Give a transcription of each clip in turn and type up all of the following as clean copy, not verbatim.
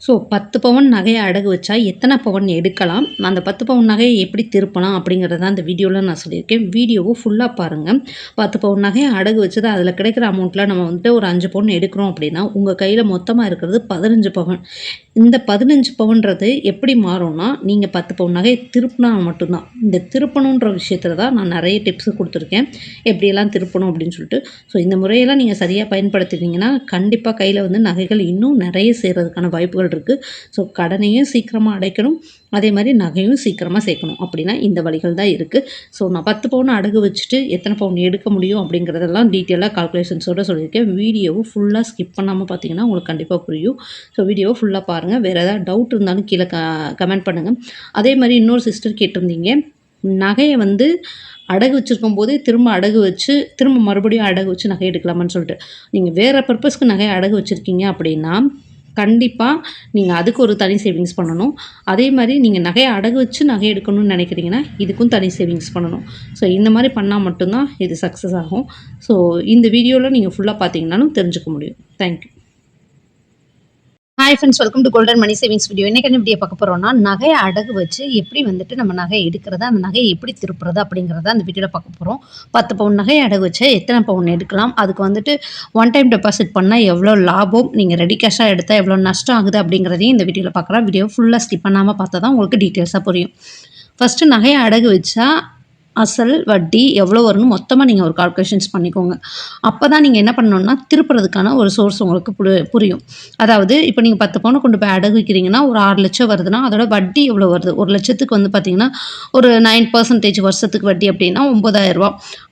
So 10 பவுன் நகையை அடகு வச்சா எத்தனை பவுன் எடுக்கலாம், அந்த 10 பவுன் நகையை எப்படி திருப்பலாம் அப்படிங்கிறத அந்த வீடியோவில் நான் சொல்லியிருக்கேன். வீடியோவை ஃபுல்லாக பாருங்கள். 10 பவுன் நகையை அடகு வச்சது அதில் கிடைக்கிற அமௌண்ட்டில் நம்ம வந்துட்டு ஒரு 5 பவுன் எடுக்கிறோம் அப்படின்னா உங்கள் கையில் மொத்தமாக இருக்கிறது 15 பவுன். இந்த 15 பவுன்றது எப்படி மாறும்னா, நீங்கள் 10 பவுன் நகையை திருப்பினா மட்டும்தான். இந்த திருப்பணுன்ற விஷயத்தில் தான் நான் நிறைய டிப்ஸு கொடுத்துருக்கேன், எப்படியெல்லாம் திருப்பணும் அப்படின்னு சொல்லிட்டு. ஸோ இந்த முறையெல்லாம் நீங்கள் சரியாக பயன்படுத்தினீங்கன்னா கண்டிப்பாக கையில் வந்து நகைகள் இன்னும் நிறைய சேர்றதுக்கான வாய்ப்புகள் இருக்குது. ஸோ கடனையும் சீக்கிரமாக அடைக்கணும், அதே மாதிரி நகையும் சீக்கிரமாக சேர்க்கணும் அப்படின்னா இந்த வழிகள் தான் இருக்குது. ஸோ நான் 10 பவுன் அடகு வச்சுட்டு எத்தனை பவுன் எடுக்க முடியும் அப்படிங்கிறதெல்லாம் டீட்டெயிலாக கால்குலேஷன்ஸோடு சொல்லியிருக்கேன். வீடியோவை ஃபுல்லாக ஸ்கிப் பண்ணாமல் பார்த்தீங்கன்னா உங்களுக்கு கண்டிப்பாக புரியும். ஸோ வீடியோவை ஃபுல்லாக பாருங்கள். வேறு ஏதாவது டவுட் இருந்தாலும் கீழே கமெண்ட் பண்ணுங்கள். அதே மாதிரி இன்னொரு சிஸ்டர் கேட்டிருந்தீங்க, நகையை வந்து அடகு வச்சுருக்கும் போதே திரும்ப அடகு வச்சு திரும்ப மறுபடியும் அடகு வச்சு நகை எடுக்கலாமான்னு சொல்லிட்டு. நீங்கள் வேறு பர்பஸ்க்கு நகையை அடகு வச்சுருக்கீங்க அப்படின்னா கண்டிப்பாக நீங்கள் அதுக்கு ஒரு தனி சேவிங்ஸ் பண்ணணும். அதே மாதிரி நீங்கள் நகையை அடகு வச்சு நகை எடுக்கணும்னு நினைக்கிறீங்கன்னா இதுக்கும் தனி சேவிங்ஸ் பண்ணணும். ஸோ இந்த மாதிரி பண்ணால் மட்டும்தான் இது சக்ஸஸ் ஆகும். ஸோ இந்த வீடியோவில் நீங்கள் ஃபுல்லாக பார்த்தீங்கன்னாலும் தெரிஞ்சுக்க முடியும். Thank you. Hi friends, welcome to golden money savings video. இன்றைக்கி என்ன வீடியோ பார்க்க போகிறோம்னா, நகையை அடகு வச்சு எப்படி வந்துட்டு நம்ம நகையை எடுக்கிறது, அந்த நகையை எப்படி திருப்புறது அப்படிங்கிறத அந்த வீடியோவில் பார்க்க போகிறோம். 10 பவுன் நகையை அடகு வச்சு எத்தனை பவுன் எடுக்கலாம், அதுக்கு வந்துட்டு ஒன் டைம் டெபாசிட் பண்ணால் எவ்வளோ லாபம், நீங்கள் ரெடி கேஷாக எடுத்தால் எவ்வளோ நஷ்டம் ஆகுது அப்படிங்கிறதையும் இந்த வீடியோவில் பார்க்கலாம். வீடியோ ஃபுல்லாக ஸ்கிப் பண்ணாமல் பார்த்தா தான் உங்களுக்கு டீட்டெயில்ஸாக புரியும். ஃபஸ்ட்டு நகையை அடகு வச்சா அசல் வட்டி எவ்வளோ வரும்னு மொத்தமாக நீங்கள் ஒரு கால்குலேஷன்ஸ் பண்ணிக்கோங்க. அப்போ தான் நீங்கள் என்ன பண்ணணுன்னா திருப்புறதுக்கான ஒரு சோர்ஸ் உங்களுக்கு புரியும். அதாவது இப்போ நீங்கள் 10 பவுனை கொண்டு போய் அடகு வைக்கிறீங்கன்னா ஒரு 6 லட்சம் வருதுன்னா அதோட வட்டி எவ்வளோ வருது, 1 லட்சத்துக்கு வந்து பார்த்தீங்கன்னா ஒரு 9% வருஷத்துக்கு வட்டி அப்படின்னா 9,000 ரூபா.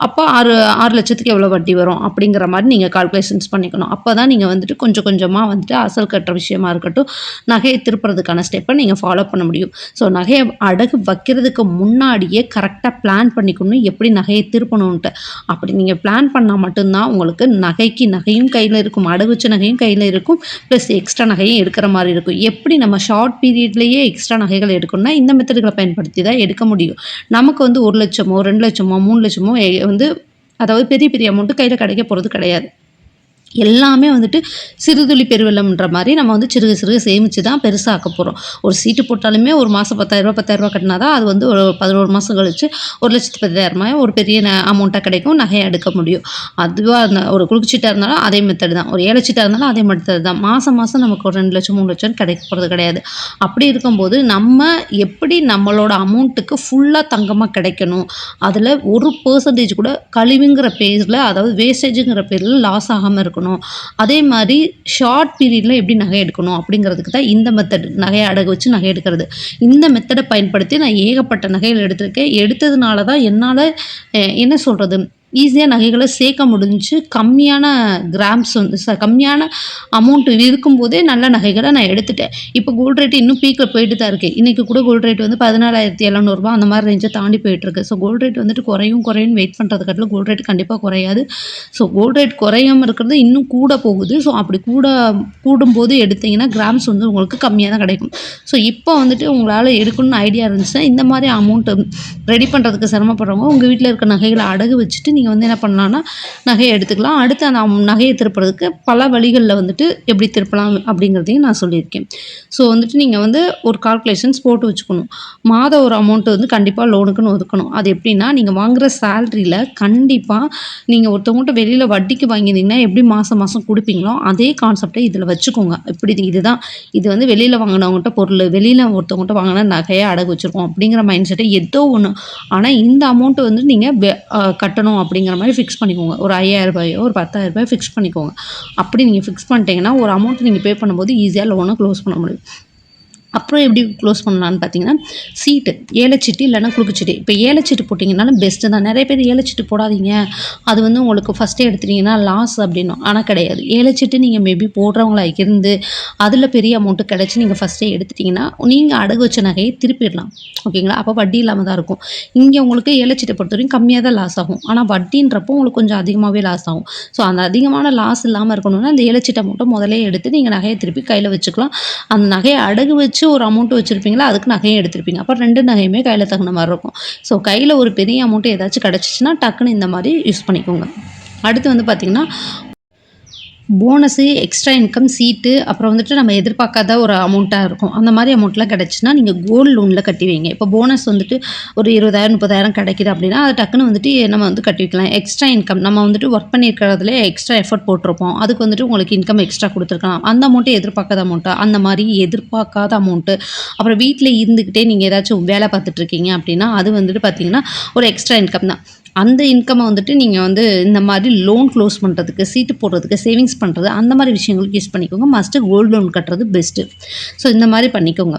அப்போ 6 லட்சத்துக்கு எவ்வளோ வட்டி வரும் அப்படிங்கிற மாதிரி நீங்கள் கால்குலேஷன்ஸ் பண்ணிக்கணும். அப்போ தான் நீங்கள் வந்துட்டு கொஞ்சம் கொஞ்சமாக வந்துட்டு அசல் கட்டுற விஷயமா இருக்கட்டும், நகையை திருப்புறதுக்கான ஸ்டெப்பை நீங்கள் ஃபாலோ பண்ண முடியும். ஸோ நகையை அடகு வைக்கிறதுக்கு முன்னாடியே கரெக்டாக பிளான் பண்ணிக்கணும் எப்படி நகையை திருப்பணுன்ட்டு. அப்படி நீங்கள் பிளான் பண்ணால் மட்டும்தான் உங்களுக்கு நகையும் கையில் இருக்கும், அடகு வச்ச நகையும் கையில் இருக்கும், ப்ளஸ் எக்ஸ்ட்ரா நகையும் எடுக்கிற மாதிரி இருக்கும். எப்படி நம்ம ஷார்ட் பீரியட்லேயே எக்ஸ்ட்ரா நகைகள் எடுக்கணும்னா இந்த மெத்தடுகளை பயன்படுத்தி தான் எடுக்க முடியும். நமக்கு வந்து 1 லட்சமோ 2 லட்சமோ 3 லட்சமோ வந்து அதாவது பெரிய பெரிய அமௌண்ட்டு கையில் கிடைக்க போகிறது கிடையாது. எல்லாமே வந்துட்டு சிறுதுளி பெருவெள்ளம்ன்ற மாதிரி நம்ம வந்து சிறுக சிறுக சேமித்து தான் பெருசாக்க போகிறோம். ஒரு சீட்டு போட்டாலுமே ஒரு மாதம் 10,000 கட்டினா தான் அது வந்து ஒரு 11 மாதம் கழிச்சு 1,10,000 ஒரு பெரிய அமௌண்ட்டாக கிடைக்கும், நகையை எடுக்க முடியும். அதுவாக ஒரு குலுக்குச்சீட்டாக இருந்தாலும் அதே மெத்தடு தான், ஒரு ஏலச்சீட்டாக இருந்தாலும் அதே மெத்தடு தான். மாதம் நமக்கு ஒரு 2 லட்சம் 3 லட்சம் கிடைக்க போகிறது கிடையாது. அப்படி இருக்கும்போது நம்ம எப்படி நம்மளோட அமௌண்ட்டுக்கு ஃபுல்லாக தங்கமாக கிடைக்கணும், அதில் 1% கூட கழிவுங்கிற பேரில், அதாவது வேஸ்டேஜுங்கிற பேரில் லாஸ் ஆகாமல் இருக்கணும். அதே மாதிரி ஷார்ட் பீரியட்ல எப்படி நகை எடுக்கணும் அப்படிங்கிறதுக்கு தான் இந்த மெத்தட், நகையை அடகு வச்சு நகை எடுக்கிறது. இந்த மெத்தடை பயன்படுத்தி நான் ஏகப்பட்ட நகைகள் எடுத்திருக்கேன். எடுத்ததுனால தான் என்னால் என்ன சொல்கிறது, ஈஸியாக நகைகளை சேர்க்க முடிஞ்சு. கம்மியான கிராம்ஸ் வந்து கம்மியான அமௌண்ட் இருக்கும்போதே நல்ல நகைகளை நான் எடுத்துட்டேன். இப்போ கோல்டு ரேட்டு இன்னும் பீக்கில் போயிட்டு தான் இருக்குது. இன்றைக்கி கூட கோல்டு ரேட் வந்து 14,700 அந்த மாதிரி ரேஞ்சை தாண்டி போயிட்டுருக்கு. ஸோ கோல்டு ரேட் வந்துட்டு குறையும் வெயிட் பண்ணுறதுக்காட்டிலும் கோல்டு ரேட் கண்டிப்பாக குறையாது. ஸோ கோல்டு ரேட் குறையாமல் இருக்கிறது இன்னும் கூட போகுது. ஸோ அப்படி கூடும்போது எடுத்திங்கன்னா கிராம்ஸ் வந்து உங்களுக்கு கம்மியாக தான் கிடைக்கும். ஸோ இப்போ வந்துட்டு உங்களால் எடுக்கணும்னு ஐடியா இருந்துச்சுன்னா இந்த மாதிரி அமௌண்ட்டு ரெடி பண்ணுறதுக்கு சிரமப்படுறவங்க உங்கள் வீட்டில் இருக்க நகைகளை அடகு வச்சுட்டு நீங்கள் வந்து என்ன பண்ணலான்னா நகையை எடுத்துக்கலாம். அடுத்து அந்த நகையை திருப்புறதுக்கு பல வழிகளில் வந்துட்டு எப்படி திருப்பலாம் அப்படிங்கிறதையும் நான் சொல்லியிருக்கேன். ஸோ வந்துட்டு நீங்கள் வந்து ஒரு கால்குலேஷன்ஸ் போட்டு வச்சுக்கணும். மாதம் ஒரு அமௌண்ட்டு வந்து கண்டிப்பாக லோனுக்குன்னு ஒதுக்கணும். அது எப்படின்னா, நீங்கள் வாங்குகிற சேலரியில் கண்டிப்பாக நீங்கள் ஒருத்தவங்கள்ட்ட வெளியில் வட்டிக்கு வாங்கியிருந்தீங்கன்னா எப்படி மாதம் கொடுப்பீங்களோ அதே கான்செப்டை இதில் வச்சுக்கோங்க. இது வந்து வெளியில் வாங்கினவங்கள்ட்ட பொருள், வெளியில் ஒருத்தவங்கள்ட்ட வாங்கினா நகையை அடகு வச்சுருக்கோம் அப்படிங்கிற மைண்ட் செட்டை ஏதோ ஒன்று. ஆனால் இந்த அமௌண்ட்டு வந்து நீங்கள் கட்டணும் அப்படிங்கிற மாதிரி ஃபிக்ஸ் பண்ணிக்கோங்க. ஒரு 5,000 ஒரு 10,000 ஃபிக்ஸ் பண்ணிக்கோங்க. அப்படி நீங்கள் ஃபிக்ஸ் பண்ணிட்டீங்கன்னா ஒரு அமௌண்ட் நீங்கள் பே பண்ணும்போது ஈஸியாக லோனை க்ளோஸ் பண்ண முடியும். அப்புறம் எப்படி க்ளோஸ் பண்ணலான்னு பார்த்தீங்கன்னா, சீட்டு, ஏலச்சீட்டு இல்லைன்னா குலுக்குச்சீட்டு. இப்போ ஏலச்சீட்டு போட்டிங்கனாலும் பெஸ்ட்டு தான். நிறைய பேர் ஏலச்சீட்டு போடாதீங்க, அது வந்து உங்களுக்கு ஃபஸ்ட்டே எடுத்துட்டிங்கன்னா லாஸ் அப்படின்னும். ஆனால் கிடையாது. ஏலச்சீட்டு நீங்கள் மேபி போடுறவங்களா இருந்து அதில் பெரிய அமௌண்ட்டு கிடச்சி நீங்கள் ஃபஸ்ட்டே எடுத்துட்டிங்கன்னா நீங்கள் அடகு வச்ச நகையை திருப்பிடலாம். ஓகேங்களா? அப்போ வட்டி இல்லாமல் தான் இருக்கும். இங்கே உங்களுக்கு ஏலச்சீட்டை பொறுத்த வரைக்கும் கம்மியாக தான் லாஸ் ஆகும். ஆனால் வட்டின்றப்போ உங்களுக்கு கொஞ்சம் அதிகமாகவே லாஸ் ஆகும். ஸோ அந்த அதிகமான லாஸ் இல்லாமல் இருக்கணும்னா அந்த ஏலச்சீட்டை மட்டும் முதலே எடுத்து நீங்கள் நகையை திருப்பி கையில் வச்சுக்கலாம். அந்த நகையை அடகு வச்சு ஒரு அமௌண்ட் வச்சுருப்பீங்களா, அதுக்கு நகையை எடுத்திருப்பீங்க. அப்போ 2 நகையுமே கையில் தகுந்த மாதிரி இருக்கும். ஸோ கையில் ஒரு பெரிய அமௌண்ட்டு ஏதாச்சும் கிடச்சிச்சின்னா டக்குன்னு இந்த மாதிரி யூஸ் பண்ணிக்கோங்க. அடுத்து வந்து பார்த்திங்கன்னா, போனஸு, எக்ஸ்ட்ரா இன்கம், சீட்டு, அப்புறம் வந்துட்டு நம்ம எதிர்பார்க்காத ஒரு அமௌண்ட்டா இருக்கும். அந்த மாரி அமௌண்ட்லாம் கிடைச்சுன்னா, நீங்க கோல்டு லோன்ல கட்டி வைங்க. இப்போ போனஸ் வந்துட்டு ஒரு 20,000 30,000 கிடைக்குது அப்படின்னா, அது டக்குனு வந்துட்டு நம்ம வந்து கட்டி வைக்கலாம். எக்ஸ்ட்ரா இன்கம் நம்ம வந்துட்டு ஒர்க் பண்ணியிருக்கிறதுல எக்ஸ்ட்ரா எஃபோர்ட் போட்டிருப்போம். அதுக்கு வந்துட்டு உங்களுக்கு இன்கம் எக்ஸ்ட்ரா குடுத்துருக்கலாம். அந்த அமௌண்ட்டு எதிர்பார்க்காத அமௌண்ட்டா, அந்த மாரி எதிர்பார்க்காத அமௌண்ட்டு. அப்புறம் வீட்ல இருந்துக்கிட்டே நீங்க ஏதாச்சும் வேலை பார்த்துட்டுருக்கீங்க அப்படின்னா, அது வந்துட்டு பார்த்தீங்கன்னா, ஒரு எக்ஸ்ட்ரா இன்கம் தான். அந்த இன்கம்ம வந்துட்டு நீங்க வந்து இந்த மாரி லோன் க்ளோஸ் பண்றதுக்கு, சீட்டு போடுறதுக்கு, சேவிங்ஸ் பண்றது, அந்த மாரி விஷயங்களுக்கு யூஸ் பண்ணிக்கோங்க. மஸ்ட்டு கோல்டு லோன் கட்டுறது பெஸ்ட்டு. ஸோ இந்த மாரி பண்ணிக்கோங்க.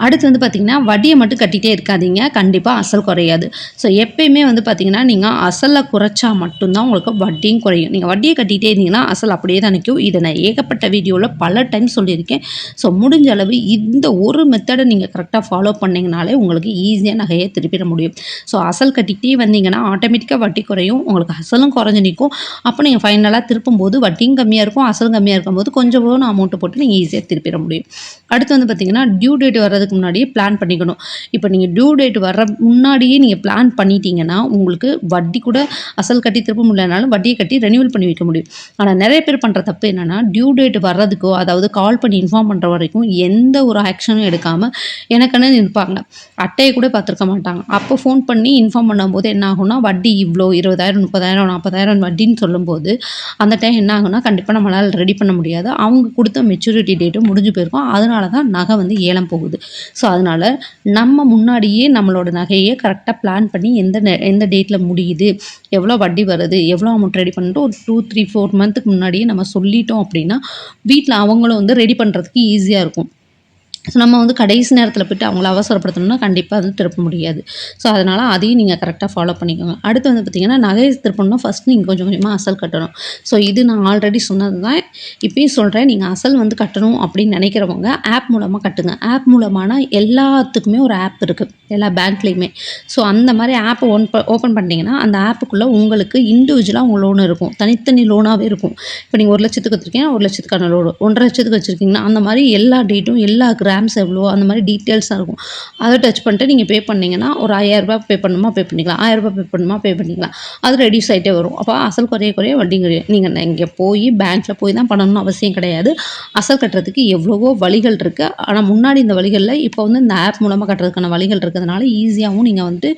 அடுத்து வந்து பார்த்தீங்கன்னா, வட்டிய மட்டும் கட்டிட்டே இருக்காதீங்க. கண்டிப்பா அசல் குறையாது. ஸோ எப்பயுமே வந்து பார்த்தீங்கன்னா, நீங்க அசல குறைச்சா மட்டும் தான் உங்களுக்கு வட்டியும் குறையும். நீங்க வட்டிய கட்டிட்டே இருந்தீங்கன்னா, அசல் அப்படியே தான் நிக்கும். இத நான் ஏகப்பட்ட வீடியோல பல டைம் சொல்லியிருக்கேன். ஸோ முடிஞ்ச அளவு இந்த ஒரு மெத்தட நீங்க கரெக்ட்டா ஃபாலோ பண்ணீங்கனாலே, உங்களுக்கு ஈஸியா நகைய திருப்பிட முடியும். ஸோ அசல் கட்டிக்கிட்டே வந்தீங்கன்னா, ஆட்டோமேட்டிக்கா வட்டி குறையும். உங்களுக்கு அசலும் குறைஞ்சு நிக்கும். அப்ப நீங்க ஃபைனலா திருப்பும்போது வட்டியும் கம்மியா இருக்கும், அசலும் கம்மியா இருக்கும்போது கொஞ்சம் அமௌண்ட் போட்டு நீங்க ஈஸியா திருப்பிட முடியும். அடுத்து வந்து பார்த்தீங்கன்னா, டியூ டேட் வர்றதுக்கு முன்னாடியே பிளான் பண்ணிக்கணும். இப்ப நீங்க டியூ டேட் வர்ற முன்னாடியே நீங்க பிளான் பண்ணிட்டீங்கன்னா, உங்களுக்கு வட்டி கூட அசல் கட்டி திருப்ப முடியலனாலும் வட்டிய கட்டி ரெனியூவல் பண்ணி வைக்க முடியும். ஆனா நெறைய பேர் பண்ற தப்பு என்னன்னா, டியூ டேட் வர்றதுக்கோ, அதாவது கால் பண்ணி இன்ஃபார்ம் பண்ற வரைக்கும் எந்த ஒரு ஆக்ஷனும் எடுக்காம எனக்குன்னு நிற்பாங்க. அட்டைய கூட பார்த்துருக்க மாட்டாங்க. அப்போ ஃபோன் பண்ணி இன்ஃபார்ம் பண்ணும்போது என்ன ஆகும்னா, வட்டி இவ்ளோ 20,000 30,000 40,000 வட்டின்னு சொல்லும்போது, அந்த டைம் என்ன ஆகும்னா, கண்டிப்பா நம்மளால ரெடி பண்ண முடியாது. அவங்க குடுத்த மெச்சூரிட்டி டேட்டும் முடிஞ்சு போயிருக்கும். அதனால தான் நகை வந்து ஏலம் போகுது. ஸோ, அதனால நம்ம முன்னாடியே நம்மளோட நகைய கரெக்ட்டா பிளான் பண்ணி எந்த டேட்ல முடியுது, எவ்வளோ வட்டி வருது, எவ்வளோ அமௌண்ட் ரெடி பண்ணணும் ஒரு 2, 3, 4 மந்த்துக்கு முன்னாடியே நம்ம சொல்லிட்டோம் அப்படின்னா, வீட்ல அவங்களும் வந்து ரெடி பண்றதுக்கு ஈஸியா இருக்கும். ஸோ நம்ம வந்து கடைசி நேரத்தில போய்ட்டு அவங்கள அவசரப்படுத்தணும்னா கண்டிப்பா வந்து திருப்ப முடியாது. ஸோ அதனால அதையும் நீங்க கரெக்ட்டா ஃபாலோ பண்ணிக்கோங்க. அடுத்து வந்து பார்த்தீங்கன்னா, நகைய திருப்பணும்னா ஃபர்ஸ்ட் நீங்க கொஞ்சம் கொஞ்சமா அசல் கட்டணும். ஸோ இது நான் ஆல்ரெடி சொன்னது தான். இப்பயும் சொல்றேன். நீங்க அசல் வந்து கட்டணும் அப்படின்னு நினைக்கிறவங்க ஆப் மூலமா கட்டுங்க. ஆப் மூலமானா எல்லாத்துக்குமே ஒரு ஆப் இருக்கு. எல்லா பேங்க்லயுமே. ஸோ அந்த மாரி ஆப் ஓப்பன் பண்ணிட்டீங்கன்னா, அந்த ஆப்புக்குள்ள உங்களுக்கு இண்டிவிஜுவலா உங்க லோன் இருக்கும். தனித்தனி லோனாவே இருக்கும். இப்ப நீங்க 1,00,000க்கு வச்சிருக்கீங்கன்னா, 1,00,000க்கான லோனு. 1,50,000க்கு வச்சிருக்கீங்கன்னா, அந்த மாரி எல்லா டேட்டும் எல்லா கிராம்ஸ் எவ்வளோ அந்த மாரி டீட்டெயில்ஸா இருக்கும். அத டச் பண்ணிட்டு நீங்க பே பண்ணீங்கன்னா, ஒரு ரூ. 5,000 பே பண்ணணுமா பே பண்ணிக்கலாம். ரூ. 1,000 பே பண்ணணுமா பே பண்ணிக்கலாம். அது ரெட்யூஸ் ஆயிட்டே வரும். அப்ப அசல் குறைய குறைய வட்டியும் குறையும். நீங்க இங்க போய் பேங்க்ல போய் தான் பண்ணணும்னு அவசியம் கிடையாது. அசல் கட்டுறதுக்கு எவ்வளவோ வழிகள் இருக்கு. ஆனா முன்னாடி இந்த வழிகள்ல இப்ப வந்து இந்த ஆப் மூலமா கட்டுறதுக்கான வழிகள் இருக்கிறதுனால ஈஸியாவும் நீங்க வந்துட்டு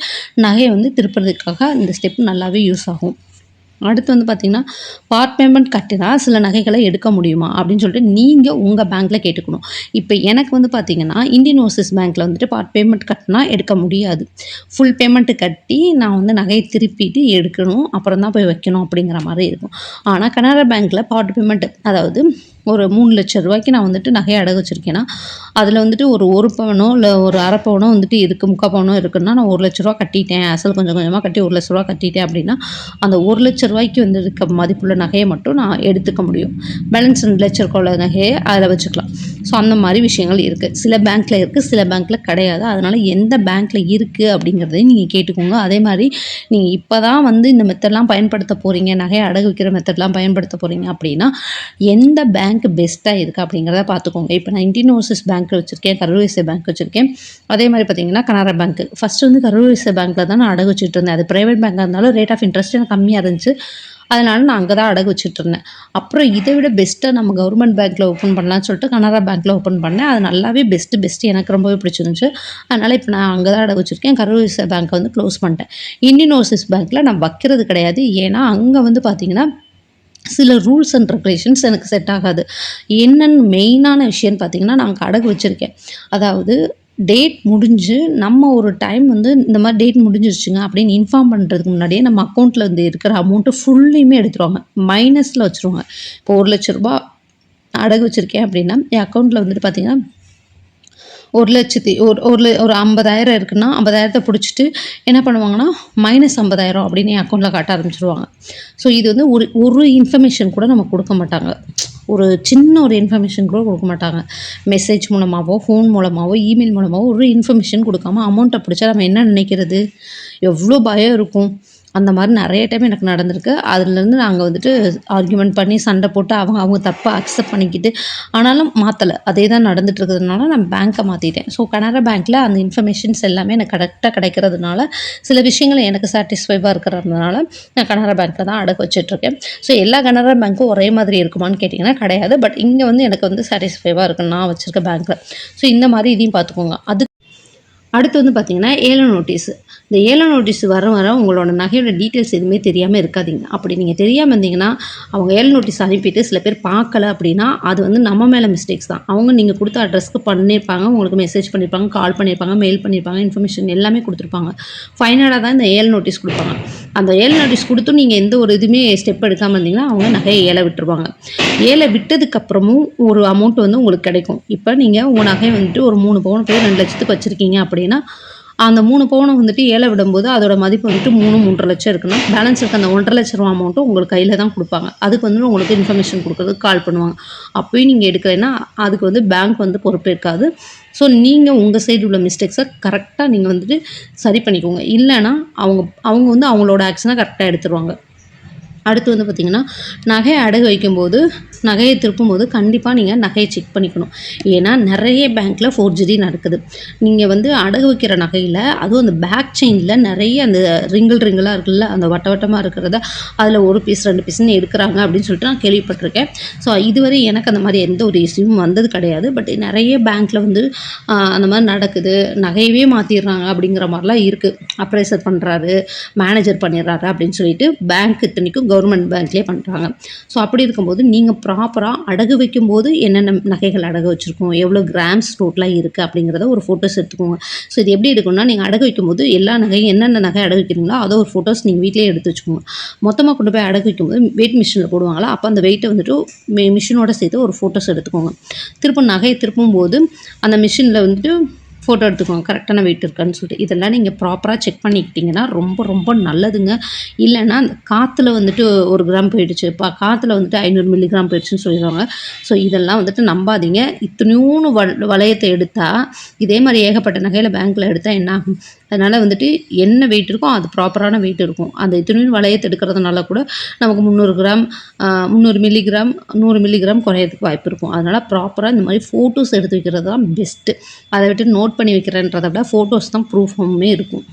நகைய வந்து திருப்புறதுக்காக இந்த ஸ்டெப் நல்லாவே யூஸ் ஆகும். அடுத்து வந்து பார்த்தீங்கன்னா, பார்ட் பேமெண்ட் கட்டினா சில நகைகள எடுக்க முடியுமா? அப்படின்னு சொல்லிட்டு நீங்க உங்க பேங்க்ல கேட்டுக்கணும். இப்ப எனக்கு வந்து பார்த்தீங்கன்னா, இந்தியன் ஓவர்சீஸ் பேங்க்ல வந்துட்டு பார்ட் பேமெண்ட் கட்டினா எடுக்க முடியாது. ஃபுல் பேமெண்ட் கட்டி நான் வந்து நகைய திருப்பிட்டு எடுக்கணும். அப்புறம் தான் போய் வைக்கணும் அப்படிங்கிற மாரி இருக்கும். ஆனா கனரா பேங்க்ல பார்ட் பேமெண்ட் அதாவது ஒரு ரூ. 3,00,000 நான் வந்துட்டு நகைய அடகு வச்சிருக்கேன்னா, அதில வந்துட்டு ஒரு 1 பவனோ, இல்ல ஒரு 1/2 பவனோ வந்துட்டு இருக்கு, 3/4 பவனோ இருக்குன்னா, நான் ரூ. 1,00,000 கட்டிட்டேன். அசல் கொஞ்சம் கொஞ்சமா கட்டி ரூ. 1,00,000 கட்டிட்டேன் அப்படின்னா, அந்த ரூ. 1,00,000 வந்து இருக்க மதிப்புள்ள நகைய மட்டும் நான் எடுத்துக்க முடியும். பேலன்ஸ் ரூ. 2,00,000 உள்ள நகைய அதில வச்சுக்கலாம். ஸோ அந்த மாரி விஷயங்கள் இருக்கு. சில பேங்க்ல இருக்கு, சில பேங்க்ல கிடையாது. அதனால எந்த பேங்க்ல இருக்கு அப்படிங்கிறதையும் நீங்க கேட்டுக்கோங்க. அதே மாரி நீங்க இப்ப தான் வந்து இந்த மெத்தட்லாம் பயன்படுத்த போறீங்க, நகைய அடகு வைக்கிற மெத்தட்லாம் பயன்படுத்த போறீங்க அப்படின்னா, எந்த பேங்க் பெஸ்ட்டா இருக்கு அப்படிங்கிறத பார்த்துக்கோங்க. இப்ப நான் இந்தியன் ஓவர்சீஸ் பேங்க் வச்சிருக்கேன், கரூர் வைஸ்யா பேங்க் வச்சிருக்கேன். அதே மாரி பார்த்தீங்கன்னா, கனரா பேங்க். ஃபர்ஸ்ட் வந்து கரூர் வைஸ்யா பேங்க்ல தான் நான் அடகு வச்சுட்டு இருந்தேன். அது பிரைவேட் பேங்கா இருந்தாலும் ரேட் ஆஃப் இன்ட்ரெஸ்ட் எனக்கு கம்மியா இருந்துச்சு. அதனால நான் அங்க தான் அடகு வச்சுட்டுருந்தேன். அப்புறம் இத விட பெஸ்ட்டா நம்ம கவர்மெண்ட் பேங்க்ல ஓப்பன் பண்ணலான்னு சொல்லிட்டு கனரா பேங்க்ல ஓப்பன் பண்ணேன். அது நல்லாவே பெஸ்ட் எனக்கு ரொம்பவே பிடிச்சிருந்துச்சு. அதனால இப்ப நான் அங்க தான் அடகு வச்சிருக்கேன். கரூர் வைஸ்யா பேங்க்க வந்து க்ளோஸ் பண்ணிட்டேன். இந்தியன் ஓவர்சீஸ் பேங்க்ல நான் வைக்கிறது கிடையாது. ஏன்னா, அங்க வந்து பார்த்தீங்கன்னா சில ரூல்ஸ் அண்ட் ரெகுலேஷன்ஸ் எனக்கு செட் ஆகாது. என்னன்னு மெயினான விஷயம்னு பார்த்தீங்கன்னா, நான் அங்க அடகு வச்சிருக்கேன். அதாவது டேட் முடிஞ்சு நம்ம ஒரு டைம் வந்து இந்த மாரி டேட் முடிஞ்சிருச்சுங்க அப்படின்னு இன்ஃபார்ம் பண்றதுக்கு முன்னாடியே நம்ம அக்கவுண்ட்ல வந்து இருக்கிற அமௌண்ட்ட ஃபுல்லையுமே எடுத்துருவாங்க. மைனஸ்ல வச்சுருவாங்க. இப்போ ரூ. 1,00,000 அடகு வச்சிருக்கேன் அப்படின்னா, என் அக்கவுண்ட்ல வந்துட்டு பார்த்தீங்கன்னா 1,00,000 ஒரு 50,000 இருக்குன்னா, 50,000 புடிச்சிட்டு என்ன பண்ணுவாங்கன்னா, -50,000 அப்படின்னு என் அக்கவுண்ட்ல காட்ட ஆரம்பிச்சுருவாங்க. ஸோ இது வந்து ஒரு ஒரு இன்ஃபர்மேஷன் கூட நமக்கு குடுக்க மாட்டாங்க. ஒரு சின்ன ஒரு இன்ஃபர்மேஷன் கூட குடுக்க மாட்டாங்க. மெசேஜ் மூலமாவோ, ஃபோன் மூலமாவோ, இமெயில் மூலமாவோ ஒரு இன்ஃபர்மேஷன் குடுக்காம அமௌண்ட்ட புடிச்சா நம்ம என்ன நினைக்கிறது? எவ்ளோ பயம் இருக்கும். அந்த மாதிரி நிறைய டைம் எனக்கு நடந்திருக்கு. அதுலேருந்து நாங்கள் வந்துட்டு ஆர்கியூமெண்ட் பண்ணி சண்டை போட்டு அவங்க தப்பை அக்செப்ட் பண்ணிக்கிட்டு ஆனாலும் மாற்றலை. அதே தான் நடந்துட்டு இருக்கிறதுனால நான் பேங்க்கை மாற்றிட்டேன். ஸோ கனரா பேங்க்கில் அந்த இன்ஃபர்மேஷன்ஸ் எல்லாமே எனக்கு கரெக்டாக கிடைக்கிறதுனால சில விஷயங்கள் எனக்கு சாட்டிஸ்ஃபைவாக இருக்கிறதுனால நான் கனரா பேங்க்கில் தான் அடகு வச்சிட்ருக்கேன். ஸோ எல்லா கனரா பேங்க்கும் ஒரே மாதிரி இருக்குமான்னு கேட்டிங்கன்னா கிடையாது. பட் இங்கே வந்து எனக்கு வந்து சாட்டிஸ்ஃபைவாக இருக்குது நான் வச்சுருக்க பேங்க்கில். ஸோ இந்த மாதிரி இதையும் பார்த்துக்கோங்க. அடுத்து வந்து பார்த்திங்கன்னா ஏல நோட்டீஸு. இந்த ஏல நோட்டீஸ் வர உங்களோட நகையோட டீட்டெயில்ஸ் எதுவுமே தெரியாமல் இருக்காதீங்க. அப்படி நீங்கள் தெரியாமல் இருந்தீங்கன்னா அவங்க ஏல நோட்டீஸ் அனுப்பிட்டு சில பேர் பார்க்கல அப்படின்னா அது வந்து நம்ம மேலே மிஸ்டேக்ஸ் தான். அவங்க நீங்கள் கொடுத்த அட்ரஸ்க்கு பண்ணியிருப்பாங்க, உங்களுக்கு மெசேஜ் பண்ணியிருப்பாங்க, கால் பண்ணியிருப்பாங்க, மெயில் பண்ணியிருப்பாங்க, இன்ஃபர்மேஷன் எல்லாமே கொடுத்துருப்பாங்க. ஃபைனலாக தான் இந்த ஏல நோட்டீஸ் கொடுப்பாங்க. அந்த ஏல நோட்டீஸ் கொடுத்தும் நீங்கள் எந்த ஒரு இதுவுமே ஸ்டெப் எடுக்காமல் இருந்தீங்கன்னா அவங்க நகையை ஏல விட்டுருவாங்க. ஏல விட்டதுக்கப்புறமும் ஒரு அமௌண்ட் வந்து உங்களுக்கு கிடைக்கும். இப்போ நீங்கள் உங்கள் நகையை வந்துட்டு ஒரு 3 பவுன் போய் 2 லட்சத்துக்கு வச்சுருக்கீங்க அப்படின்னா அந்த 3 பவுனை வந்துட்டு ஏல விடும்போது அதோட மதிப்பு வந்துட்டு 3.5 லட்சம் இருக்குன்னா பேலன்ஸ் இருக்க அந்த 1.5 லட்ச ரூபா அமௌண்ட்டும் உங்களுக்கு கையில் தான் கொடுப்பாங்க. அதுக்கு வந்து உங்களுக்கு இன்ஃபர்மேஷன் கொடுக்குறதுக்கு கால் பண்ணுவாங்க. அப்பயும் நீங்கள் எடுக்கலைன்னா அதுக்கு வந்து பேங்க் வந்து பொறுப்பேற்காது. ஸோ நீங்கள் உங்கள் சைடு உள்ள மிஸ்டேக்ஸை கரெக்டாக நீங்கள் வந்துட்டு சரி பண்ணிக்கோங்க. இல்லைன்னா அவங்க வந்து அவங்களோட ஆக்ஷனை கரெக்டாக எடுத்துருவாங்க. அடுத்து வந்து பார்த்திங்கன்னா நகையை அடகு வைக்கும்போது நகையை திருப்பும்போது கண்டிப்பாக நீங்கள் நகையை செக் பண்ணிக்கணும். ஏன்னா நிறைய பேங்க்கில் ஃபோர்ஜரி நடக்குது. நீங்கள் வந்து அடகு வைக்கிற நகையில் அதுவும் அந்த பேக் செயினில் நிறைய அந்த ரிங்கலாக இருக்குல்ல, அந்த வட்டமாக இருக்கிறத அதில் 1 பீஸ் 2 பீஸ்ன்னு எடுக்கிறாங்க அப்படின்னு சொல்லிட்டு நான் கேள்விப்பட்டிருக்கேன். ஸோ இதுவரை எனக்கு அந்த மாதிரி எந்த ஒரு இஷ்யூவும் வந்தது கிடையாது. பட் நிறைய பேங்க்கில் வந்து அந்த மாதிரி நடக்குது. நகையவே மாற்றிடுறாங்க அப்படிங்கிற மாதிரிலாம் இருக்குது. அப்ரைசர் பண்ணுறாரு, மேனேஜர் பண்ணிடுறாரு அப்படின்னு சொல்லிட்டு பேங்க் இத்தனைக்கும் கவர்மெண்ட் பேங்க்லேயே பண்ணுறாங்க. ஸோ அப்படி இருக்கும்போது நீங்கள் ப்ராப்பராக அடகு வைக்கும்போது என்னென்ன நகைகள் அடகு வச்சுருக்கோம், எவ்வளோ கிராம்ஸ் டோட்டலாக இருக்குது அப்படிங்கிறத ஒரு ஃபோட்டோஸ் எடுத்துக்கோங்க. ஸோ இது எப்படி எடுக்கணும்னா நீங்கள் அடகு வைக்கும்போது எல்லா நகையும் என்னென்ன நகை அடகு வைக்கிறீங்களோ அதை ஒரு ஃபோட்டோஸ் நீங்கள் வீட்டிலே எடுத்து வச்சுக்கோங்க. மொத்தமாக கொண்டு போய் அடகு வைக்கும்போது வெயிட் மிஷினில் போடுவாங்களா, அப்போ அந்த வெயிட்டை வந்துட்டு மிஷினோட சேர்த்து ஒரு ஃபோட்டோஸ் எடுத்துக்கோங்க. திரும்ப நகையை திருப்பும்போது அந்த மிஷினில் வந்துட்டு ஃபோட்டோ எடுத்துக்கோங்க கரெக்டான வெயிட் இருக்கான்னு சொல்லிட்டு. இதெல்லாம் நீங்கள் ப்ராப்பராக செக் பண்ணிக்கிட்டிங்கன்னா ரொம்ப ரொம்ப நல்லதுங்க. இல்லைன்னா அந்த காற்றுல வந்துட்டு 1 கிராம் போயிடுச்சு, காற்றுல வந்துட்டு 500 மில்லிகிராம் போயிடுச்சுன்னு சொல்லிடுவாங்க. ஸோ இதெல்லாம் வந்துட்டு நம்பாதீங்க. இத்தனையூன்னு வளையத்தை எடுத்தால் இதே மாதிரி ஏகப்பட்ட நகையில் பேங்க்கில் எடுத்தால் என்ன ஆகும்? அதனால் வந்துட்டு என்ன வெயிட் இருக்கோ அது ப்ராப்பரான வெயிட் இருக்கும். அந்த இத்தனையும் வளையத்தை எடுக்கிறதுனால கூட நமக்கு 300 கிராம் 300 மில்லிகிராம் 100 மில்லிகிராம் குறையிறதுக்கு வாய்ப்பு இருக்கும். அதனால் ப்ராப்பராக இந்த மாதிரி ஃபோட்டோஸ் எடுத்து வைக்கிறது தான் பெஸ்ட்டு. அதை விட்டு நோட் பண்ணி வைக்கிறேன்றதை விட ஃபோட்டோஸ் தான் ப்ரூஃபாகவுமே இருக்கும்.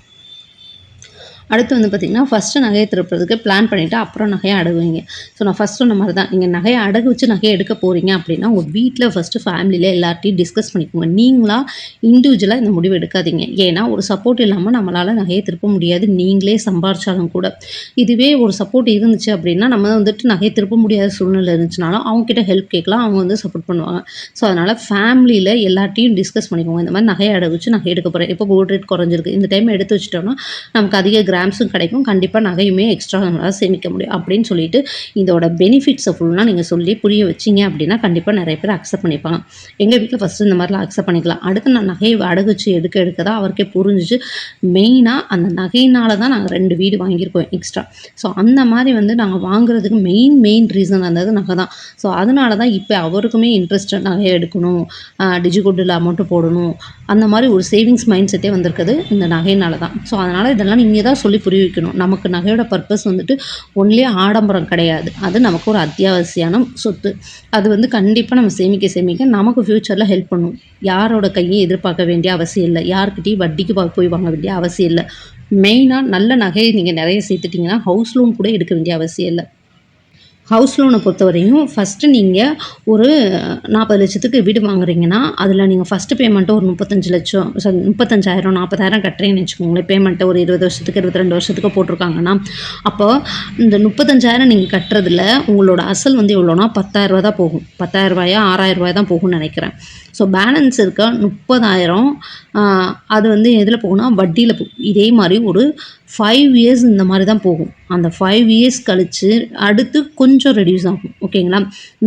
அடுத்து வந்து பார்த்திங்கன்னா ஃபஸ்ட்டு நகையை திருப்புறதுக்கு பிளான் பண்ணிவிட்டு அப்புறம் நகையை அடகு வைங்க. ஸோ நான் ஃபஸ்ட் சொன்ன மாதிரி தான், நீங்கள் நகையை அடகு வச்சு நகையை எடுக்க போகிறீங்க அப்படின்னா உங்கள் வீட்டில் ஃபஸ்ட்டு ஃபேமிலியில் எல்லார்ட்டையும் டிஸ்கஸ் பண்ணிக்கோங்க. நீங்களாக இண்டிவிஜுவலாக இந்த முடிவு எடுக்காதீங்க. ஏன்னா ஒரு சப்போர்ட் இல்லாமல் நம்மளால் நகையை திருப்ப முடியாது, நீங்களே சம்பாரிச்சாலும் கூட. இதுவே ஒரு சப்போர்ட் இருந்துச்சு அப்படின்னா நம்ம வந்துட்டு நகையை திருப்ப முடியாத சூழ்நிலை இருந்துச்சுனாலும் அவங்ககிட்ட ஹெல்ப் கேட்கலாம், அவங்க வந்து சப்போர்ட் பண்ணுவாங்க. ஸோ அதனால் ஃபேமிலியில் எல்லார்ட்டையும் டிஸ்கஸ் பண்ணிக்கோங்க. இந்த மாதிரி நகையை அடகு வச்சு நகை எடுக்க போகிறேன், இப்போ கோல்ட் ரேட் குறைஞ்சிருக்கு, இந்த டைம் எடுத்து வச்சிட்டோம்னா நமக்கு அதிக கிராம்ஸும் கிடைக்கும், கண்டிப்பாக நகையுமே எக்ஸ்ட்ரா நம்மளால் சேமிக்க முடியும் அப்படின்னு சொல்லிட்டு இதோட பெனிஃபிட்ஸை ஃபுல்லாக நீங்கள் சொல்லி புரிய வச்சிங்க அப்படின்னா கண்டிப்பாக நிறைய பேர் அக்செப்ட் பண்ணிப்பாங்க. எங்கள் வீட்டில் ஃபஸ்ட்டு இந்த மாதிரிலாம் அக்செப்ட் பண்ணிக்கலாம். அடுத்து நான் நகையை அடகு வச்சு எடுக்க தான் அவருக்கே புரிஞ்சிச்சு. மெயினாக அந்த நகையினால தான் நாங்கள் 2 வீடு வாங்கியிருக்கோம் எக்ஸ்ட்ரா. ஸோ அந்த மாதிரி வந்து நாங்கள் வாங்குறதுக்கு மெயின் ரீசன் வந்தது நகை தான். ஸோ அதனால தான் இப்போ அவருக்குமே இன்ட்ரெஸ்ட் நகையை எடுக்கணும், டிஜிகோல்டில் அமௌண்ட்டு போடணும், அந்த மாதிரி ஒரு சேவிங்ஸ் மைண்ட் செட்டே வந்திருக்குது இந்த நகையினால தான். ஸோ அதனால் இதெல்லாம் நீங்கள் தான் சொல்லி புரிய வைக்கணும். நமக்கு நகையோட பர்பஸ் வந்துட்டு ஒன்லி ஆடம்பரம் கிடையாது, அது நமக்கு ஒரு அத்தியாவசியான சொத்து. அது வந்து கண்டிப்பாக நம்ம சேமிக்க நமக்கு ஃப்யூச்சரில் ஹெல்ப் பண்ணும். யாரோட கையை எதிர்பார்க்க வேண்டிய அவசியம் இல்லை, யார்கிட்டையும் வட்டிக்கு போய் வாங்க வேண்டிய அவசியம் இல்லை. மெயினாக நல்ல நகையை நீங்கள் நிறைய சேர்த்துட்டிங்கன்னா ஹவுஸ் லோன் கூட எடுக்க வேண்டிய அவசியம் இல்லை. ஹவுஸ் லோனை பொறுத்தவரையும் ஃபஸ்ட்டு நீங்கள் ஒரு 40 லட்சத்துக்கு வீடு வாங்குறீங்கன்னா அதில் நீங்கள் ஃபஸ்ட்டு பேமெண்ட்டு ஒரு 35 லட்சம் 35,000 40,000 கட்டுறீங்கன்னு வச்சுக்கோங்களேன். பேமெண்ட்டை ஒரு 20 வருஷத்துக்கு 22 வருஷத்துக்கு போட்டிருக்காங்கன்னா அப்போ இந்த 35,000 நீங்கள் கட்டுறதுல உங்களோட அசல் வந்து எவ்வளோனா 10,000 ரூபா தான் போகும். 10,000 ரூபாயா 6,000 ரூபாய் தான் போகும்னு நினைக்கிறேன். ஸோ பேலன்ஸ் இருக்க 30,000 அது வந்து எதில் போகும்னா வட்டியில் போகும். இதே மாதிரி ஒரு 5 இயர்ஸ் இந்த மாதிரி தான் போகும். அந்த 5 இயர்ஸ் கழித்து அடுத்து கொஞ்சம் ரெடியூஸ் ஆகும். ஓகேங்களா,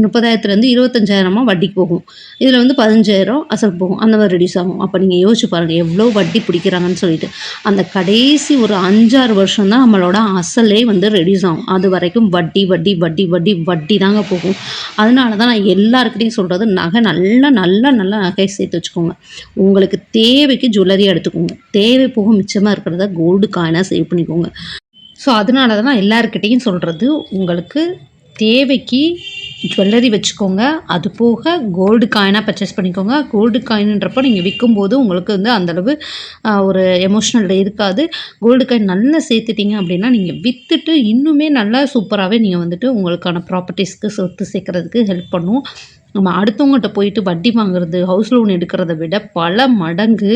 30,000லேருந்து 25,000 வட்டிக்கு போகும். இதில் வந்து 15,000 அசல் போகும், அந்த மாதிரி ரெடியூஸ் ஆகும். அப்போ நீங்கள் யோசிச்சு பாருங்கள் எவ்வளோ வட்டி பிடிக்கிறாங்கன்னு சொல்லிட்டு. அந்த கடைசி ஒரு 5-6 வருஷம் தான் நம்மளோட அசலே வந்து ரெடியூஸ் ஆகும். அது வரைக்கும் வட்டி வட்டி வட்டி வட்டி வட்டி தாங்க போகும். அதனால தான் நான் எல்லாருக்கிட்டையும் சொல்கிறது நகை நல்ல நகை சேர்த்து வச்சுக்கோங்க. உங்களுக்கு தேவைக்கு ஜுவல்லரி எடுத்துக்கோங்க, தேவை போக மிச்சமாக இருக்கிறத கோல்டு காயினாக சேவ் பண்ணிக்கோங்க. ஸோ அதனால தான் நான் எல்லாருக்கிட்டேயும் சொல்கிறது, உங்களுக்கு தேவைக்கு ஜுவல்லரி வச்சுக்கோங்க. அது போக கோல்டு காயினா பர்ச்சேஸ் பண்ணிக்கோங்க. கோல்டு காயினுன்றப்போ நீங்கள் விற்கும்போது உங்களுக்கு வந்து அந்தளவு ஒரு எமோஷ்னல் இருக்காது. கோல்டு காயின் நல்லா சேர்த்துட்டீங்க அப்படின்னா, நீங்கள் விற்றுட்டு இன்னுமே நல்லா சூப்பராகவே நீங்கள் வந்துட்டு உங்களுக்கான ப்ராப்பர்ட்டிஸ்க்கு சொத்து சேர்க்கறதுக்கு ஹெல்ப் பண்ணும். நம்ம அடுத்தவங்ககிட்ட போயிட்டு வட்டி வாங்குறது, ஹவுஸ் லோன் எடுக்கிறத விட பல மடங்கு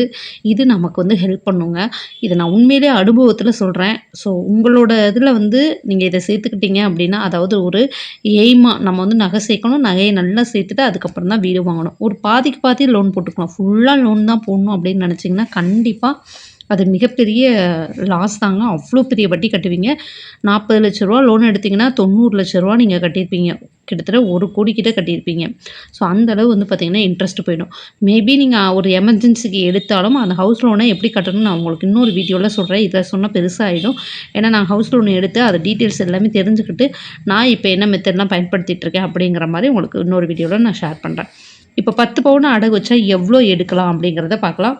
இது நமக்கு வந்து ஹெல்ப் பண்ணுங்க. இத நான் உண்மையிலேயே அனுபவத்தில சொல்றேன். ஸோ உங்களோட இதில வந்து நீங்க இத சேர்த்துக்கிட்டீங்க அப்படின்னா, அதாவது ஒரு எய்மா நம்ம வந்து நகை சேர்க்கணும். நகைய நல்லா சேர்த்துட்டு அதுக்கப்புறம் தான் வீடு வாங்கணும். ஒரு பாதிக்கு பாதி லோன் போட்டுக்கலாம். ஃபுல்லா லோன் தான் போடணும் அப்படின்னு நினச்சிங்கன்னா, கண்டிப்பா அது மிகப்பெரிய லாஸ் தாங்க. அவ்ளோ பெரிய வட்டி கட்டுவீங்க. ரூ. 40,00,000 லோன் எடுத்தீங்கன்னா, ரூ. 90,00,000 நீங்க கட்டியிருப்பீங்க. கிட்டத்தட்ட 1,00,00,000 கிட்ட கட்டியிருப்பீங்க. ஸோ அந்த அளவு வந்து பார்த்தீங்கன்னா, இன்ட்ரெஸ்ட் போயிடும். மேபி நீங்க ஒரு எமர்ஜென்சிக்கு எடுத்தாலும், அந்த ஹவுஸ் லோன எப்படி கட்டணும்னு நான் உங்களுக்கு இன்னொரு வீடியோல சொல்றேன். இதில சொன்னா பெருசாயிடும். ஏன்னா நான் ஹவுஸ் லோன் எடுத்து அத டீட்டெயில்ஸ் எல்லாமே தெரிஞ்சுக்கிட்டு, நான் இப்ப என்ன மெத்தட்லாம் பயன்படுத்திட்டு இருக்கேன் அப்படிங்கிற மாரி உங்களுக்கு இன்னொரு வீடியோல நான் ஷேர் பண்றேன். இப்ப 10 பவுன் அடகு வச்சா எவ்ளோ எடுக்கலாம் அப்படிங்கிறத பார்க்கலாம்.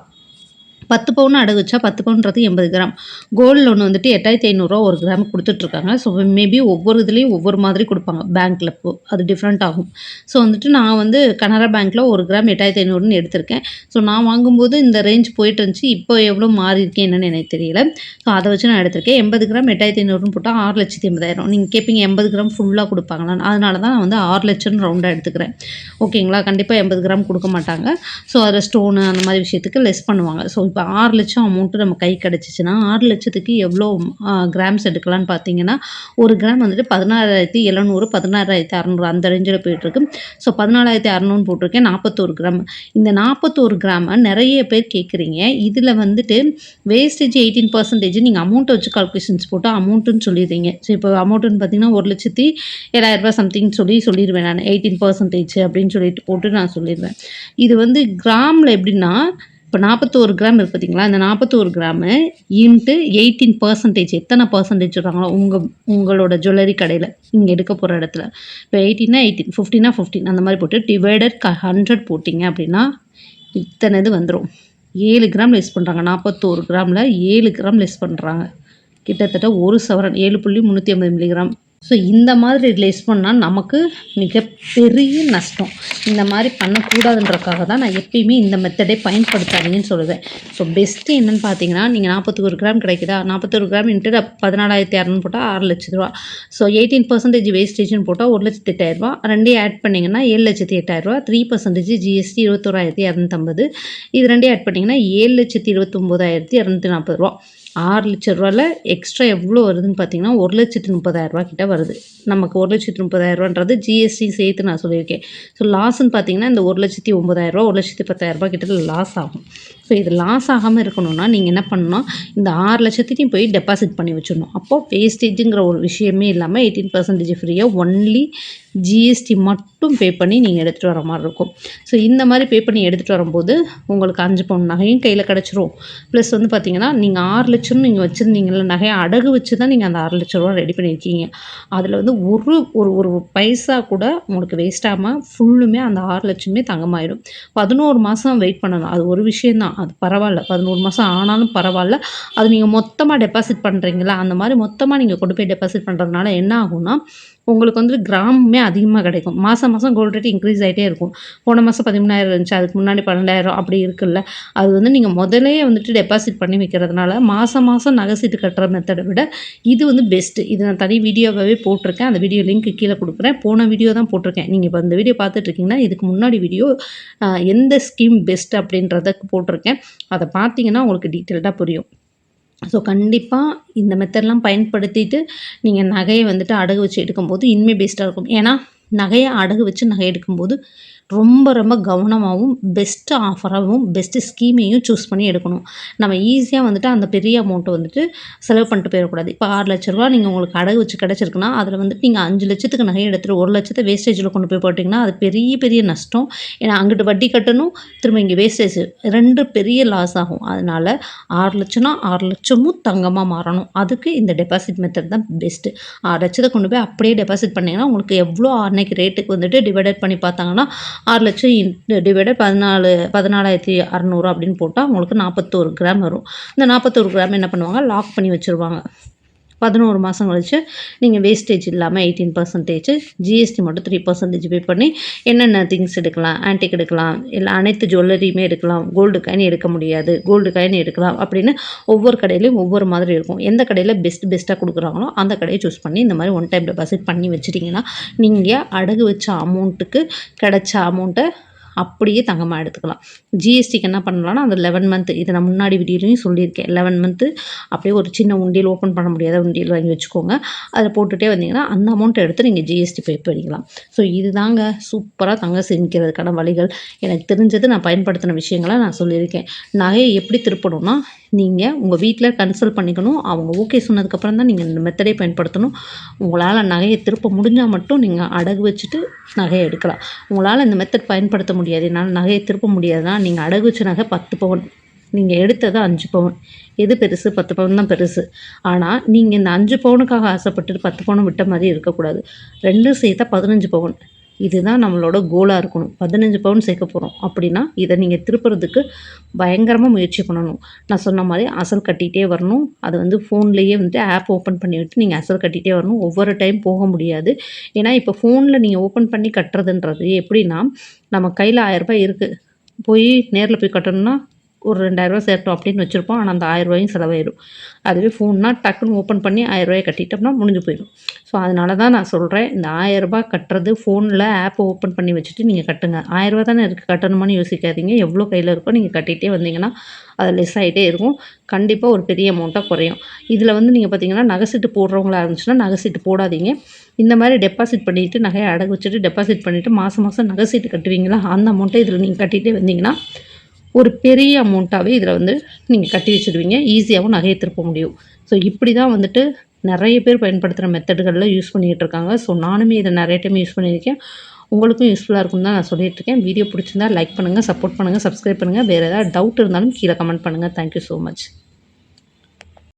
10 பவுன் அடகு வச்சா 10 பவுன்றது 80 கிராம். கோல்டு லோன் வந்துட்டு ரூ. 8,500 ஒரு கிராமுக்கு குடுத்துட்ருக்காங்க. ஸோ மேபி ஒவ்வொரு இதுலயும் ஒவ்வொரு மாதிரி குடுப்பாங்க. பேங்க்ல அது டிஃப்ரெண்ட் ஆகும். ஸோ வந்துட்டு நான் வந்து கனரா பேங்க்ல 1 கிராம் 8,500ன்னு எடுத்திருக்கேன். ஸோ நான் வாங்கும்போது இந்த ரேஞ்ச் போயிட்டு இருந்துச்சு. இப்போ எவ்வளோ மாறியிருக்கு என்னன்னு எனக்கு தெரியல. ஸோ அத வச்சு நான் எடுத்திருக்கேன். 80 கிராம் 8,500ன்னு போட்டா 6,80,000. நீங்க கேட்பீங்க 80 கிராம் ஃபுல்லா குடுப்பாங்களான்னு. அதனால தான் நான் வந்து 6,00,000ன்னு ரவுண்டா எடுத்துக்கிறேன். ஓகேங்களா? கண்டிப்பா 80 கிராம் குடுக்க மாட்டாங்க. ஸோ அதில ஸ்டோனு அந்த மாரி விஷயத்துக்கு லெஸ் பண்ணுவாங்க. ஸோ இப்போ 6,00,000 அமௌண்ட்டு நம்ம கை கிடச்சிச்சுன்னா, 6,00,000க்கு எவ்வளோ கிராம்ஸ் எடுக்கலான்னு பார்த்தீங்கன்னா, 1 கிராம் வந்துட்டு 16,700 16,600 அந்த ரேஞ்சில போயிட்டுருக்கு. ஸோ 14,600ன்னு போட்டிருக்கேன். 41 கிராம். இந்த 41 கிராம நெறைய பேர் கேட்குறீங்க. இதில வந்துட்டு வேஸ்டேஜ் 18% நீங்க அமௌண்ட்ட வச்சு கால்குலேஷன்ஸ் போட்டா அமௌண்ட்டுன்னு சொல்லிடுறீங்க. ஸோ இப்போ அமௌண்ட்டுன்னு பார்த்தீங்கன்னா, ரூ. 1,07,000 சம்திங் சொல்லிருவேன் நானு. 18% அப்படின்னு சொல்லிட்டு போட்டு நான் சொல்லிருவேன். இது வந்து கிராம்ல எப்படின்னா, இப்போ 41 கிராம் இருக்கு பார்த்தீங்களா? இந்த 41 கிராமு இன்ட்டு 18% எத்தனை பெர்சன்டேஜ் சொல்றாங்களோ, உங்களோட ஜுவல்லரி கடையில, நீங்க எடுக்க போற இடத்துல. இப்போ 18னா 18, 15னா 15 அந்த மாரி போட்டு டிவைடட் 100 போட்டீங்க அப்படின்னா, இத்தனை இது வந்துரும். 7 கிராம் லெஸ் பண்றாங்க. 41 கிராம்ல 7 கிராம் லெஸ் பண்றாங்க. கிட்டத்தட்ட 1 சவரன் 7.350 மில்லிகிராம். ஸோ இந்த மாதிரி லெஸ் பண்ணா நமக்கு மிகப்பெரிய நஷ்டம். இந்த மாரி பண்ணக்கூடாதுன்றதுக்காக தான் நான் எப்பயுமே இந்த மெத்தடே பயன்படுத்தாதீங்கன்னு சொல்லுவேன். ஸோ பெஸ்ட்டு என்னன்னு பார்த்தீங்கன்னா, நீங்க 41 கிராம் கிடைக்குதா? 41 கிராம் இன்ட்டு 14,600 போட்டா ரூ. 6,00,000. ஸோ 18% வேஸ்டேஜ்ன்னு போட்டா ரூ. 1,08,000. 2யும் ஆட் பண்ணீங்கன்னா ரூ. 7,08,000. 3% ஜிஎஸ்டி ரூ. 21,250. இது 2யும் ஆட் பண்ணீங்கன்னா ரூ. 7,29,240. ரூ. 6,00,000ல எக்ஸ்ட்ரா எவ்வளோ வருதுன்னு பார்த்தீங்கன்னா, ரூ. 1,30,000 கிட்ட வருது. நமக்கு ரூ. 1,30,000ன்றது ஜிஎஸ்டி சேர்த்து நான் சொல்லியிருக்கேன். ஸோ லாஸ்ன்னு பார்த்தீங்கன்னா, இந்த ரூ. 1,09,000 ரூ. 1,10,000 கிட்ட லாஸ் ஆகும். ஸோ இது லாஸ் ஆகாம இருக்கணும்னா, நீங்க என்ன பண்ணணும்னா, இந்த 6,00,000த்தையும் போய் டெபாசிட் பண்ணி வச்சுடணும். அப்போ வேஸ்டேஜுங்கிற ஒரு விஷயமே இல்லாம 18% ஃப்ரீயா ஒன்லி ஜிஎஸ்டி மட்டும் பே பண்ணி நீங்க எடுத்துட்டு வர மாரி இருக்கும். ஸோ இந்த மாரி பே பண்ணி எடுத்துட்டு வரும்போது, உங்களுக்கு 5 பவுன் நகையும் கையில கிடைச்சிரும். ப்ளஸ் வந்து பார்த்தீங்கன்னா, நீங்க 6,00,000 நீங்க வச்சிருந்தீங்கல்ல நகைய அடகு வச்சு தான் நீங்க அந்த ரூ. 6,00,000 ரெடி பண்ணியிருக்கீங்க. அதில வந்து ஒரு ஒரு ஒரு பைசா கூட உங்களுக்கு வேஸ்ட் ஆகாம ஃபுல்லுமே அந்த 6,00,000மே தங்கமாயிடும். 11 மாசம் வெயிட் பண்ணணும். அது ஒரு விஷயம் தான். அது பரவால்ல. 11 மாசம் ஆனாலும் பரவால்ல. அது நீங்க மொத்தமா டெபாசிட் பண்றீங்கல்ல, அந்த மாரி மொத்தமா நீங்க கொண்டு போய் டெபாசிட் பண்றதுனால என்ன ஆகும்னா, உங்களுக்கு வந்து கிராமுமே அதிகமா கிடைக்கும். மாசம் மாசம் கோல்ட் ரேட் இன்க்ரீஸ் ஆயிட்டே இருக்கும். போன மாசம் 13,000 இருந்துச்சு. அதுக்கு முன்னாடி 12,000 அப்படி இருக்குல்ல. அது வந்து நீங்க முதல்லயே வந்துட்டு டெபாசிட் பண்ணி வைக்கிறதுனால, மாசம் மாசம் நகை சீட்டு கட்டுற மெத்தட விட இது வந்து பெஸ்ட்டு. இது நான் தனி வீடியோவாவே போட்டிருக்கேன். அந்த வீடியோ லிங்க் கீழ குடுக்குறேன். போன வீடியோ தான் போட்டிருக்கேன். நீங்க இப்ப இந்த வீடியோ பார்த்துட்டு இருக்கீங்கன்னா, இதுக்கு முன்னாடி வீடியோ எந்த ஸ்கீம் பெஸ்ட் அப்படின்றத போட்டிருக்கேன். அத பார்த்தீங்கன்னா உங்களுக்கு டீட்டெயில்டா புரியும். ஸோ கண்டிப்பா இந்த மெத்தட்லாம் பயன்படுத்திட்டு, நீங்க நகைய வந்துட்டு அடகு வச்சு எடுக்கும்போது இனிமே பெஸ்ட்டா இருக்கும். ஏன்னா, நகைய அடகு வச்சு நகை எடுக்கும்போது ரொம்ப ரொம்ப கவனமாவும், பெஸ்ட் ஆஃபராவும், பெஸ்ட் ஸ்கீமையும் சூஸ் பண்ணி எடுக்கணும். நம்ம ஈஸியா வந்துட்டு அந்த பெரிய அமௌண்ட்ட வந்துட்டு செலவு பண்ணிட்டு போயிறக்கூடாது. இப்போ ரூ. 6,00,000 நீங்க உங்களுக்கு அடகு வச்சு கிடைச்சிருக்குன்னா, அதில வந்துட்டு நீங்க 5,00,000க்கு நகைய எடுத்துட்டு 1,00,000 வேஸ்டேஜ்ல கொண்டு போய் போட்டீங்கன்னா, அது பெரிய பெரிய நஷ்டம். ஏன்னா அங்கிட்டு வட்டி கட்டணும், திரும்ப இங்க வேஸ்டேஜ் 2 பெரிய லாஸ் ஆகும். அதனால 6,00,000னா 6,00,000மும் தங்கமா மாறணும். அதுக்கு இந்த டெபாசிட் மெத்தட் தான் பெஸ்ட்டு. 6,00,000 கொண்டு போய் அப்படியே டெபாசிட் பண்ணீங்கன்னா, உங்களுக்கு எவ்வளோ அன்னைக்கு ரேட்டுக்கு வந்துட்டு டிவைடட் பண்ணி பார்த்தாங்கன்னா, 6,00,000 டிவைடட் 14,600 அப்படின்னு போட்டா உங்களுக்கு 41 கிராம் வரும். இந்த 41 கிராம் என்ன பண்ணுவாங்க, லாக் பண்ணி வச்சுருவாங்க. 11 மாதம் கழிச்சு நீங்கள் வேஸ்டேஜ் இல்லாமல் 18% ஜிஎஸ்டி மட்டும் 3% பே பண்ணி என்னென்ன திங்ஸ் எடுக்கலாம், ஆன்டிக் எடுக்கலாம், இல்லை அனைத்து ஜுவல்லரியுமே எடுக்கலாம், கோல்டு காயின் எடுக்க முடியாது, கோல்டு காயின் எடுக்கலாம் அப்படின்னு ஒவ்வொரு கடையிலையும் ஒவ்வொரு மாதிரி இருக்கும். எந்த கடையில் பெஸ்ட்டாக கொடுக்குறாங்களோ அந்த கடையை சூஸ் பண்ணி இந்த மாதிரி ஒன் டைம் டெபாசிட் பண்ணி வச்சுட்டிங்கன்னா நீங்கள் அடகு வச்ச அமௌண்ட்டுக்கு கிடைச்ச அமௌண்ட்டை அப்படியே தங்கமாக எடுத்துக்கலாம். ஜிஎஸ்டிக்கு என்ன பண்ணலாம்னா அந்த 11 மந்த் இதை நான் முன்னாடி வீடியோலையும் சொல்லியிருக்கேன். 11 மந்த்து அப்படியே ஒரு சின்ன உண்டியல் ஓப்பன் பண்ண முடியாத உண்டியல் வாங்கி வச்சுக்கோங்க. அதில் போட்டுகிட்டே வந்தீங்கன்னா அந்த அமௌண்ட்டை எடுத்து நீங்கள் ஜிஎஸ்டி பே பண்ணிக்கலாம். ஸோ இதுதாங்க சூப்பராக தங்கம் சேமிக்கிறதுக்கான வழிகள். எனக்கு தெரிஞ்சது நான் பயன்படுத்தின விஷயங்களை நான் சொல்லியிருக்கேன். நகையை எப்படி திருப்பணும்னா நீங்கள் உங்கள் வீட்டில் கன்சல்ட் பண்ணிக்கணும். அவங்க ஓகே சொன்னதுக்கப்புறம் தான் நீங்கள் இந்த மெத்தடே பயன்படுத்தணும். உங்களால் நகையை திருப்ப முடிஞ்சால் மட்டும் நீங்கள் அடகு வச்சுட்டு நகையை எடுக்கலாம். உங்களால் இந்த மெத்தட் பயன்படுத்த முடியாது, என்னால் நகையை திருப்ப முடியாதுன்னா நீங்கள் அடகு வச்ச நகை 10 பவுன், நீங்கள் எடுத்தது 5 பவுன். எது பெருசு? 10 பவுன் தான் பெருசு. ஆனால் நீங்கள் இந்த 5 பவுனுக்காக ஆசைப்பட்டுட்டு 10 பவுன் விட்ட மாதிரி இருக்கக்கூடாது. ரெண்டும் சேர்த்தா 15 பவுன். இதுதான் நம்மளோட கோலாக இருக்கணும். 15 பவுன் சேர்க்க போகிறோம் அப்படின்னா இதை நீங்கள் திருப்புறதுக்கு பயங்கரமாக முயற்சி பண்ணணும். நான் சொன்ன மாதிரி அசல் கட்டிகிட்டே வரணும். அது வந்து ஃபோன்லேயே வந்துட்டு ஆப் ஓப்பன் பண்ணிவிட்டு நீங்கள் அசல் கட்டிகிட்டே வரணும். ஒவ்வொரு டைம் போக முடியாது. ஏன்னா இப்போ ஃபோனில் நீங்கள் ஓப்பன் பண்ணி கட்டுறதுன்றது எப்படின்னா, நம்ம கையில் 1000 ரூபாய் இருக்குது, போய் நேரில் போய் கட்டணும்னா ஒரு 2000 சேர்த்தோம் அப்படின்னு வச்சுருப்போம். ஆனால் அந்த 1000 ரூபாயும் செலவாயிடும். அதுவே ஃபோன்னா டக்குன்னு ஓப்பன் பண்ணி 1000 ரூபாயை கட்டிட்டோம்னா முடிஞ்சு போயிடும். ஸோ அதனால தான் நான் சொல்கிறேன், இந்த 1000 ரூபாய் கட்டுறது ஃபோனில் ஆப்பை ஓப்பன் பண்ணி வச்சுட்டு நீங்கள் கட்டுங்க. 1000 ரூபா தானே இருக்குது கட்டணுமான்னு யோசிக்காதீங்க. எவ்வளோ கையில் இருக்கோ நீங்கள் கட்டிகிட்டே வந்தீங்கன்னா அது லெஸ் ஆகிட்டே இருக்கும். கண்டிப்பாக ஒரு பெரிய அமௌண்ட்டாக குறையும். இதில் வந்து நீங்கள் பார்த்தீங்கன்னா நகை சீட்டு போடுறவங்களா இருந்துச்சுன்னா நகை சீட்டு போடாதீங்க. இந்த மாதிரி டெபாசிட் பண்ணிவிட்டு நகையை அடகு வச்சுட்டு டெபாசிட் பண்ணிவிட்டு மாதம் நகை சீட்டு கட்டுவீங்களா, அந்த அமௌண்ட்டை இதில் நீங்கள் கட்டிகிட்டே வந்தீங்கன்னா ஒரு பெரிய அமௌண்ட்டாகவே இதில் வந்து நீங்கள் கட்டி வச்சுடுவீங்க. ஈஸியாகவும் நகையை திருப்ப முடியும். ஸோ இப்படி தான் வந்துட்டு நிறைய பேர் பயன்படுத்துகிற மெத்தடுகளில் யூஸ் பண்ணிகிட்டு இருக்காங்க. ஸோ நானுமே இதை நிறைய டைம் யூஸ் பண்ணியிருக்கேன். உங்களுக்கும் யூஸ்ஃபுல்லாக இருக்கும்னு தான் நான் சொல்லிகிட்ருக்கேன். வீடியோ பிடிச்சிருந்தா லைக் பண்ணுங்கள், சப்போர்ட் பண்ணுங்கள், சப்ஸ்கிரைப் பண்ணுங்கள். வேறு ஏதாவது டவுட் இருந்தாலும் கீழே கமெண்ட் பண்ணுங்கள். Thank you so much.